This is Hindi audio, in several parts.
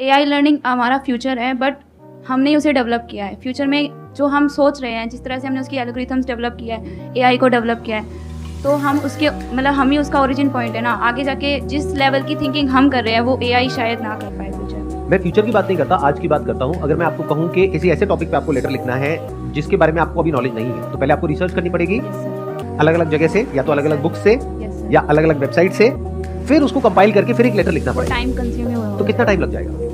एआई लर्निंग हमारा फ्यूचर है, बट हमने उसे डेवलप किया है। फ्यूचर में जो हम सोच रहे हैं, जिस तरह से हमने उसकी एल्गोरिथम्स डेवलप किया है, एआई को डेवलप किया है, तो हम उसके मतलब हम ही उसका ओरिजिन पॉइंट है ना। आगे जाके जिस लेवल की थिंकिंग हम कर रहे हैं वो एआई शायद ना कर पाए फ्यूचर में। मैं फ्यूचर की बात नहीं करता, आज की बात करता हूँ। अगर मैं आपको कहूँ कि किसी ऐसे टॉपिक पे आपको लेटर लिखना है जिसके बारे में आपको अभी नॉलेज नहीं है, तो पहले आपको रिसर्च करनी पड़ेगी अलग अलग जगह से, या तो अलग अलग बुक से या अलग अलग वेबसाइट से, फिर उसको कंपाइल करके फिर एक लेटर लिखना पड़ेगा। टाइम कंज्यूमिंग होगा। तो कितना टाइम लग जाएगा?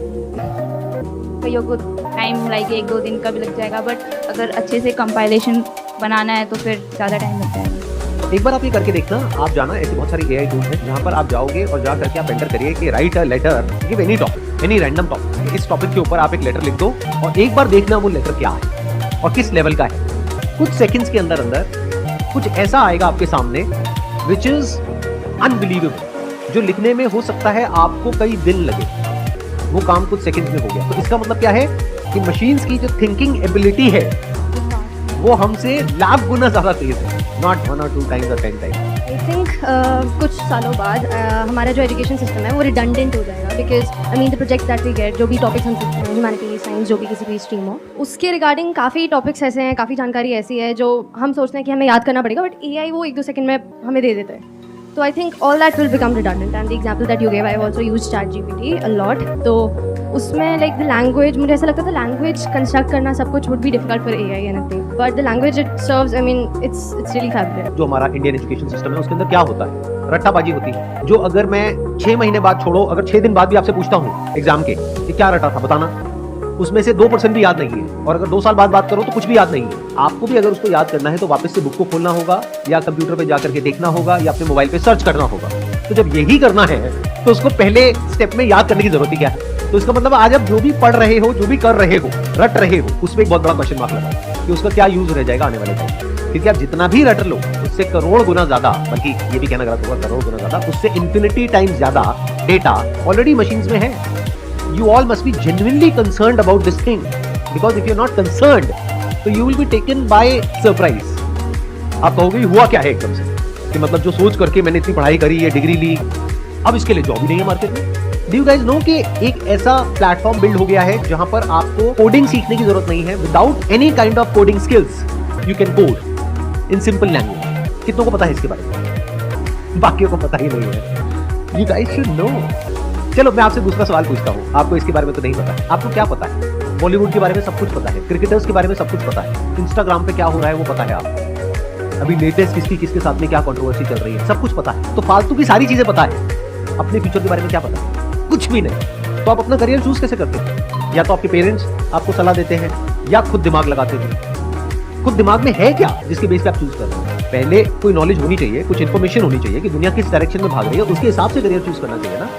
कईयों को टाइम लाइक 1-2 दिन का भी लग जाएगा, बट अगर अच्छे से कंपाइलेशन बनाना है तो फिर ज़्यादा टाइम लग जाएगा। एक बार आप ये करके देखना, आप जाना, ऐसे बहुत सारी एआई टूल्स हैं जहाँ पर आप जाओगे और जा करके आप एंटर करिए कि write a letter, give any topic, any random topic, इस टॉपिक के ऊपर आप एक लेटर लिख दो और एक बार देखना वो लेटर क्या है और किस लेवल का है। कुछ सेकंड्स के अंदर अंदर कुछ ऐसा आएगा आपके सामने विच इज अनबिलीवेबल, जो लिखने में हो सकता है आपको कई दिन लगे, वो काम कुछ सेकंड्स में हो गया। तो इसका मतलब क्या है कि मशीन्स की जो थिंकिंग एबिलिटी है वो हमसे लाख गुना ज्यादा तेज है, not 1 or 2 times or 10 times। I think कुछ सालों बाद हमारा जो एजुकेशन सिस्टम है वो रिडंडेंट हो जाएगा, because I mean the project that we get, जो भी टॉपिक्स हम सीखते हैं, ह्यूमैनिटीज, साइंस, जो भी किसी भी स्ट्रीम हो, उसके रिगार्डिंग काफ़ी टॉपिक्स ऐसे हैं, काफ़ी जानकारी ऐसी है जो हम सोचते हैं कि हमें याद करना पड़ेगा, बट एआई वो 1-2 सेकंड में हमें दे देता है। तो I think all that will become redundant, and the example that you gave, I also use ChatGPT a lot. तो उसमें लाइक द लैंग्वेज, मुझे ऐसा लगता था लैंग्वेज कंस्ट्रक्ट करना सब कुछ would be difficult for AI anything, but the language it serves, I mean it's really fabulous. जो हमारा इंडियन एजुकेशन सिस्टम है उसके अंदर क्या होता है, रट्टाबाजी होती है। जो अगर मैं 6 महीने बाद छोड़ो, अगर 6 दिन बाद भी आपसे पूछता हूँ एग्जाम के कि क्या रटा था बताना, उसमें से 2% भी याद नहीं है। और अगर 2 साल बाद बात करो तो कुछ भी याद नहीं है। आपको भी अगर उसको याद करना है तो वापस से बुक को खोलना होगा या कंप्यूटर पे जाकर के देखना होगा या अपने मोबाइल पे सर्च करना होगा। तो जब यही करना है तो उसको पहले स्टेप में याद करने की जरूरत ही क्या है? तो इसका मतलब आज आप जो भी पढ़ रहे हो, जो भी कर रहे हो, रट रहे हो, उसमें एक बहुत बड़ा क्वेश्चन मार्क लगा कि उसका क्या यूज रह जाएगा आने वाले टाइम। क्योंकि आप जितना भी रट लो उससे करोड़ गुना ज्यादा, बल्कि ये भी कहना गलत होगा, करोड़ गुना ज्यादा, उससे इन्फिनिटी टाइम्स ज्यादा डेटा ऑलरेडी मशीन्स में है। You all must be genuinely concerned about this thing, because if you're not concerned, तो you will be taken by surprise। आप कहोगे हुआ क्या है एकदम से, कि मतलब जो सोच करके मैंने इतनी पढ़ाई करी, ये डिग्री ली, अब इसके लिए जॉब ही नहीं है मार्केट में। Do you guys know कि एक ऐसा प्लेटफॉर्म बिल्ड हो गया है जहां पर आपको कोडिंग सीखने की जरूरत नहीं है। Without any kind of coding skills you can code in simple language. कितनों को पता है इसके बारे में? बाकियों को पता ही नहीं है। You guys should know। चलो मैं आपसे दूसरा सवाल पूछता हूँ, आपको इसके बारे में तो नहीं पता है, आपको क्या पता है? बॉलीवुड के बारे में सब कुछ पता है, क्रिकेटर्स के बारे में सब कुछ पता है, इंस्टाग्राम पे क्या हो रहा है वो पता है आपको, अभी लेटेस्ट किसके साथ में क्या कंट्रोवर्सी चल रही है, सब कुछ पता है। तो फालतू की सारी चीजें पता है, अपने फ्यूचर के बारे में क्या पता है? कुछ भी नहीं। तो आप अपना करियर चूज कैसे करते हैं? या तो आपके पेरेंट्स आपको सलाह देते हैं या खुद दिमाग लगाते हैं। खुद दिमाग में है क्या जिसके बेस पे आप चूज कर रहे हैं? पहले कोई नॉलेज होनी चाहिए, कुछ इन्फॉर्मेशन होनी चाहिए कि दुनिया किस डायरेक्शन में भाग रही है, उसके हिसाब से करियर चूज करना चाहिए ना।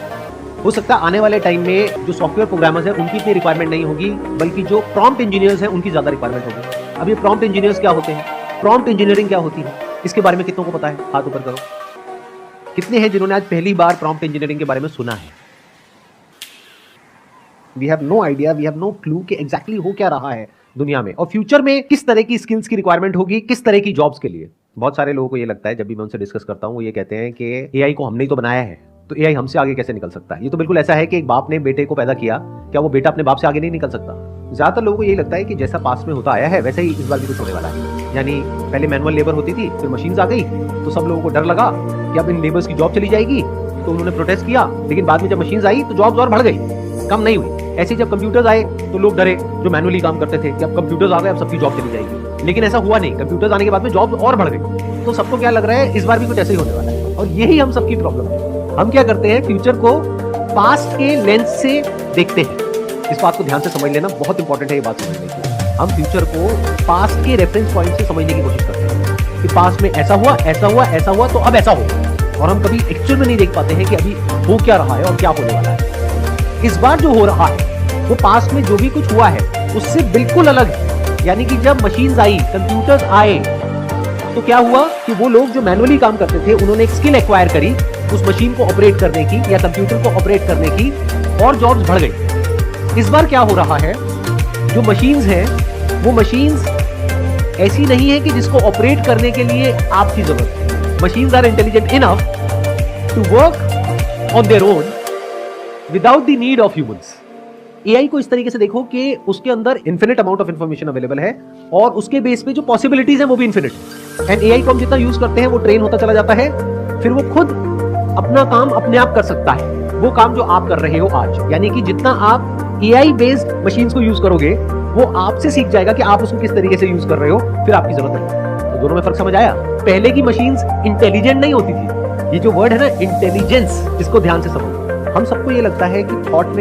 हो सकता है आने वाले टाइम में जो सॉफ्टवेयर प्रोग्रामर्स हैं उनकी इतनी रिक्वायरमेंट नहीं होगी, बल्कि जो प्रॉम्प्ट इंजीनियर्स हैं उनकी ज्यादा रिक्वायरमेंट होगी। अब ये प्रॉम्प्ट इंजीनियर्स क्या होते हैं, प्रॉम्प्ट इंजीनियरिंग क्या होती है, इसके बारे में कितनों को पता है? हाथ ऊपर करो। कितने हैं जिन्होंने आज पहली बार प्रॉम्प्ट इंजीनियरिंग के बारे में सुना है? We have no idea, we have no clue कि एग्जैक्टली हो क्या रहा है दुनिया में और फ्यूचर में किस तरह की स्किल्स की रिक्वायरमेंट होगी, किस तरह की जॉब्स के लिए। बहुत सारे लोगों को ये लगता है, जब भी मैं उनसे डिस्कस करता हूँ, वो ये कहते हैं कि एआई को हमने ही तो बनाया है, तो एआई हमसे आगे कैसे निकल सकता है? ये तो बिल्कुल ऐसा है कि एक बाप ने बेटे को पैदा किया, क्या वो बेटा अपने बाप से आगे नहीं निकल सकता? ज्यादातर लोगों को यही लगता है कि जैसा पास्ट में होता आया है वैसे ही इस बार भी कुछ होने वाला है। यानी पहले मैनुअल लेबर होती थी, फिर मशीन्स आ गई, तो सब लोगों को डर लगा कि अब इन लेबर्स की जॉब चली जाएगी, तो उन्होंने प्रोटेस्ट किया। लेकिन बाद में जब मशीन्स आई तो जॉब्स और बढ़ गई, कम नहीं हुई। ऐसे जब कंप्यूटर्स आए तो लोग डरे जो मैनुअली काम करते थे कि अब कंप्यूटर्स आ गए, अब सबकी जॉब चली जाएगी। लेकिन ऐसा हुआ नहीं, कंप्यूटर्स आने के बाद में जॉब और बढ़ गई। तो सबको क्या लग रहा है, इस बार भी कुछ ऐसे ही होने वाला है। और यही हम सबकी प्रॉब्लम है। हम क्या करते हैं, फ्यूचर को पास्ट के लेंस से देखते हैं। इस बात को ध्यान से समझ लेना, बहुत इंपॉर्टेंट है ये बात समझने की। हम फ्यूचर को पास्ट के रेफरेंस पॉइंट से समझने की कोशिश करते हैं कि पास्ट में ऐसा हुआ, ऐसा हुआ, ऐसा हुआ, तो अब ऐसा हो। और हम कभी एक्चुअल में नहीं देख पाते हैं कि अभी हो क्या रहा है और क्या होने वाला है। इस बार जो हो रहा है वो पास्ट में जो भी कुछ हुआ है उससे बिल्कुल अलग है। यानी कि जब मशीन्स आई, कंप्यूटर्स आए, तो क्या हुआ कि वो लोग जो मैनुअली काम करते थे उन्होंने एक स्किल एक्वायर करी उस मशीन को ऑपरेट करने की या कंप्यूटर को ऑपरेट करने की, और जॉब्स बढ़ गई। इस बार क्या हो रहा है, जो मशीन्स हैं वो मशीन्स ऐसी नहीं है कि जिसको ऑपरेट करने के लिए आपकी जरूरत है। Machines are intelligent enough to work on their own without the need of humans. AI को इस तरीके से देखो कि उसके अंदर infinite amount of information available है और उसके बेस पे जो पॉसिबिलिटीज है वो भी इन्फिनिट। एंड एआई को हम जितना यूज करते हैं वो ट्रेन होता चला जाता है, फिर वो खुद अपना काम अपने आप कर सकता है, वो काम जो आप कर रहे हो आज। यानी कि जितना आप एआई बेस्ड मशीन्स को यूज करोगे वो आपसे सीख जाएगा कि आप उसको किस तरीके से यूज कर रहे हो, फिर आपकी जरूरत नहीं। तो दोनों में फर्क समझ आया? पहले की मशीन्स इंटेलिजेंट नहीं होती थी। ये जो वर्ड है ना इंटेलिजेंस, इसको ध्यान से समझो। हम सबको ये लगता है कि थॉट में